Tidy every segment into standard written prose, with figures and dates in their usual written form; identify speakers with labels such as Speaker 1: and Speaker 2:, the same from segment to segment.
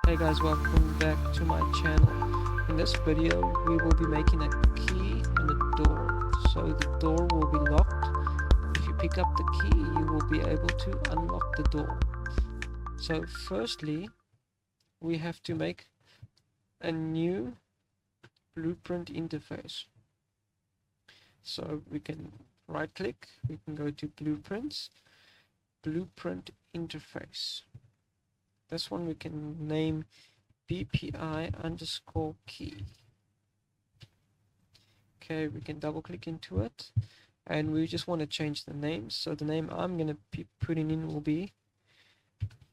Speaker 1: Hey guys, welcome back to my channel. In this video we will be making a key and a door. So the door will be locked. If you pick up the key, you will be able to unlock the door. So firstly, we have to make a new blueprint interface. So we can right click, we can go to blueprints, blueprint interface. This one we can name BPI underscore key. Okay, we can double click into it and we just want to change the name. So the name I'm going to be putting in will be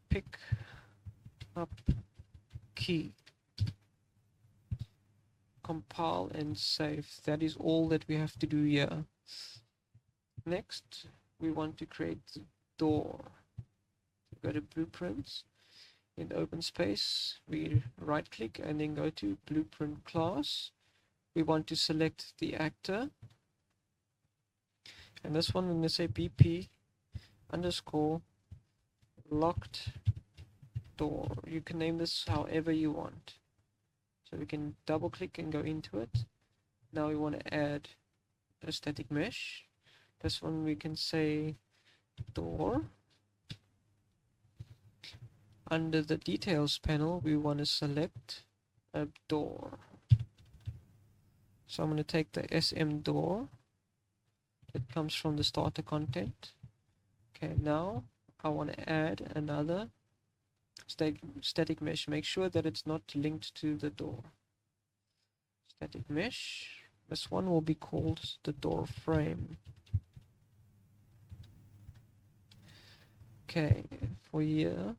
Speaker 1: pick up key. Compile and save. That is all that we have to do here. Next, we want to create the door. Go to blueprints. In the open space, we right click and then go to blueprint class. We want to select the actor, and this one I'm going to say BP underscore locked door. You can name this however you want. So we can double click and go into it. Now we want to add a static mesh. This one we can say door. Under the details panel, we want to select a door. So I'm going to take the SM door that comes from the starter content. Okay, now I want to add another static mesh. Make sure that it's not linked to the door. Static mesh. This one will be called the door frame. Okay, for here,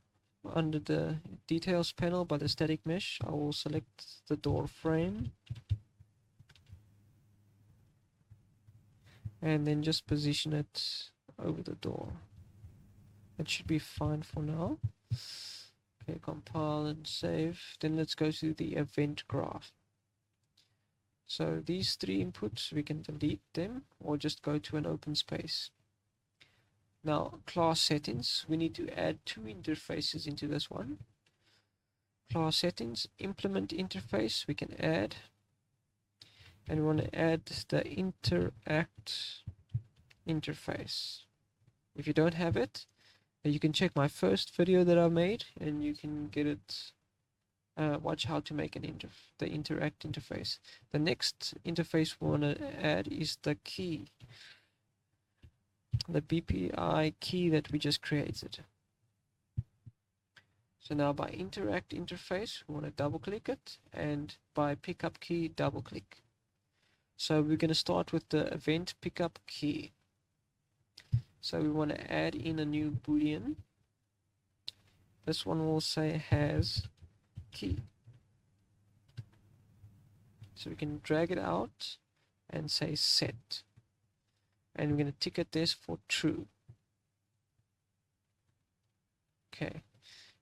Speaker 1: under the details panel by the static mesh, I will select the door frame and then just position it over the door. That should be fine for now. Okay, compile and save. Then let's go to the event graph. So these three inputs, we can delete them or just go to an open space. Now, class settings, we need to add two interfaces into this one. Class settings, implement interface, we can add. And we want to add the interact interface. If you don't have it, you can check my first video that I made and you can get it, watch how to make the interact interface. The next interface we want to add is the key. The BPI key that we just created. So now by interact interface, we want to double click it, and by pickup key, double click. So we're going to start with the event pickup key. So we want to add in a new boolean. This one will say has key. So we can drag it out and say set. And we're going to ticket this for true. Okay.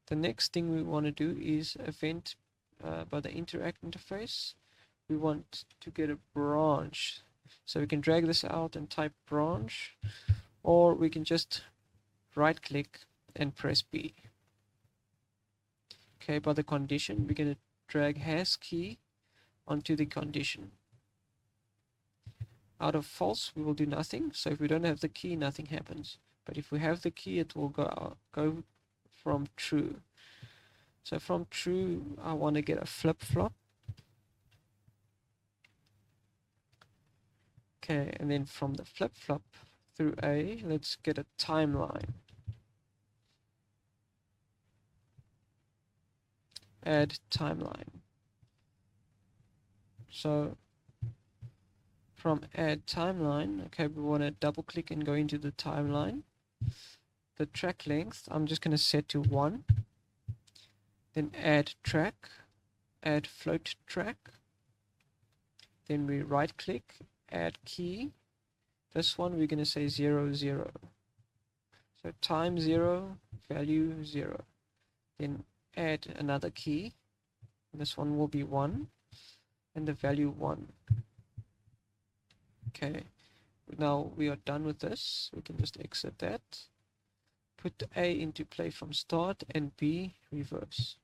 Speaker 1: The next thing we want to do is event by the interact interface. We want to get a branch. So we can drag this out and type branch, or we can just right click and press B. Okay, by the condition, we're going to drag has key onto the condition. Out of false, we will do nothing. So if we don't have the key, nothing happens. But if we have the key, it will go from true. So from true, I want to get a flip-flop. Okay, and then from the flip-flop through A, let's get a timeline. Add timeline. So from add timeline, okay, we want to double click and go into the timeline. The track length, I'm just going to set to 1. Then add track, add float track. Then we right click, add key. This one we're going to say 0, 0. So time 0, value 0. Then add another key. This one will be 1 and the value 1. Okay, now we are done with this. We can just exit that. Put A into play from start and B reverse.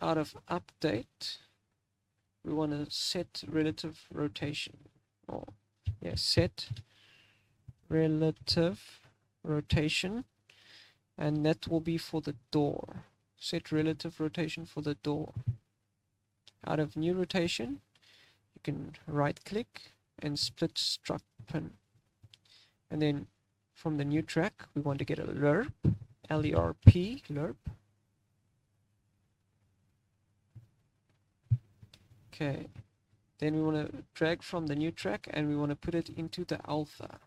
Speaker 1: out of update, we want to set relative rotation, or yeah, set relative rotation, and that will be for the door. Set relative rotation for the door. Out of new rotation, you can right click and split struct pin, and then from the new track we want to get a lerp, L-E-R-P, lerp. Okay, then we want to drag from the new track and we want to put it into the alpha.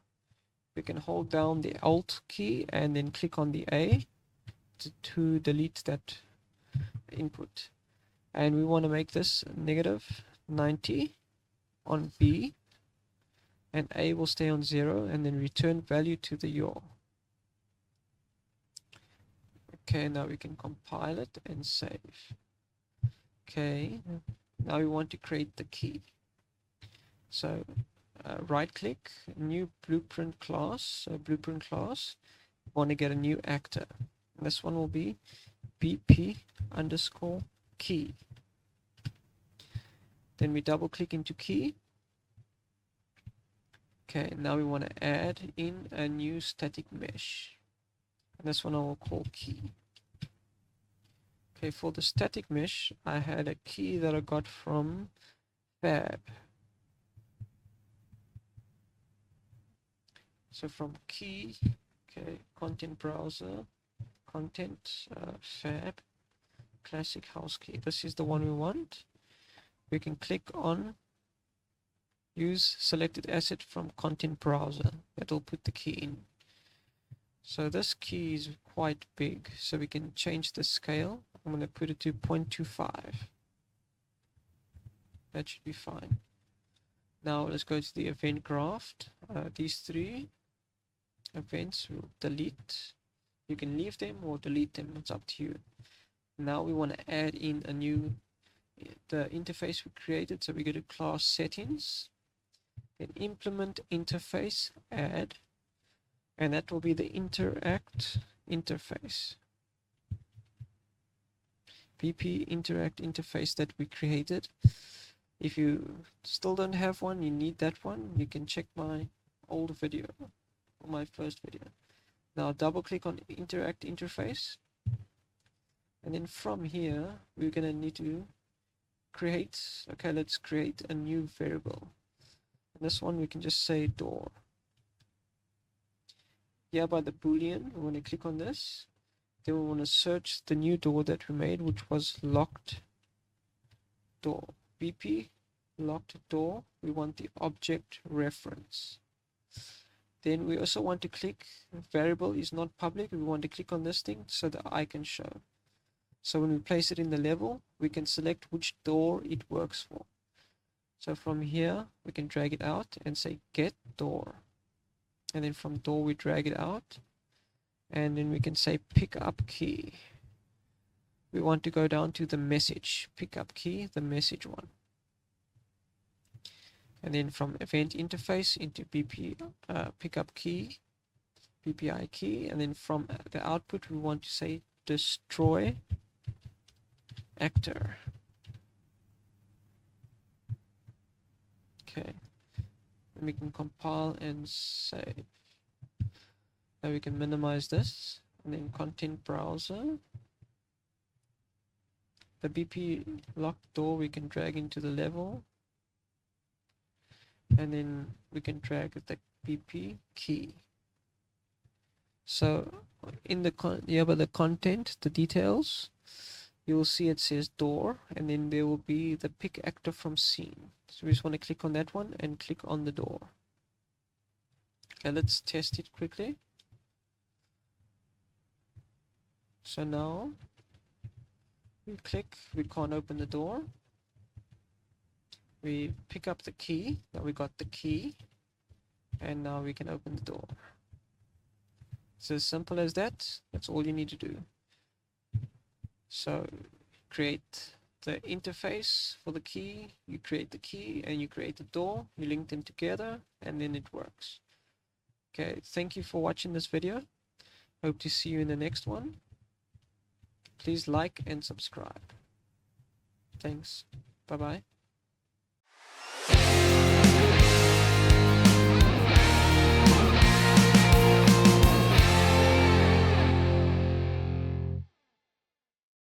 Speaker 1: We can hold down the Alt key and then click on the A to delete that input. And we want to make this -90 on B, and A will stay on 0, and then return value to the yaw. Okay, now we can compile it and save. Okay, now we want to create the key. So right click, new blueprint class, blueprint class, want to get a new actor. This one will be BP underscore key. Then we double click into key. Okay, now we want to add in a new static mesh. And this one I will call key. Okay, for the static mesh, I had a key that I got from Fab. So from key, okay, content browser, content, Fab, classic house key. This is the one we want. We can click on use selected asset from content browser. That'll put the key in. So this key is quite big, so we can change the scale. I'm going to put it to 0.25. That should be fine. Now let's go to the event graph. These 3 events we'll delete. You can leave them or delete them, it's up to you. Now we want to add in a new the interface we created, so we go to class settings, then implement interface, add, and that will be the interact interface, BP interact interface that we created. If you still don't have one, you need that one, you can check my old video, or my first video. Now double click on interact interface, and then from here we're going to need to create, okay, let's create a new variable. And this one we can just say door. Here by the boolean, we want to click on this. Then we want to search the new door that we made, which was locked door. BP locked door, we want the object reference. Then we also want to click, variable is not public, we want to click on this thing so the icon show. So when we place it in the level, we can select which door it works for. So from here, we can drag it out and say get door. And then from door, we drag it out. And then we can say pick up key. We want to go down to the message, pick up key, the message one. And then from event interface into BP pickup key, BPI key. And then from the output, we want to say destroy actor. Okay, and we can compile and save. Now we can minimize this, and then content browser. The BP locked door we can drag into the level, and then we can drag the BP key. So in the the content, the details, you will see it says door, and then there will be the pick actor from scene. So we just want to click on that one and click on the door. Okay, let's test it quickly. So now we click, we can't open the door. We pick up the key, now we got the key, and now we can open the door. It's as simple as that. That's all you need to do. So create the interface for the key, you create the key, and you create the door, you link them together, and then it works. Okay, thank you for watching this video. Hope to see you in the next one. Please like and subscribe. Thanks. Bye bye.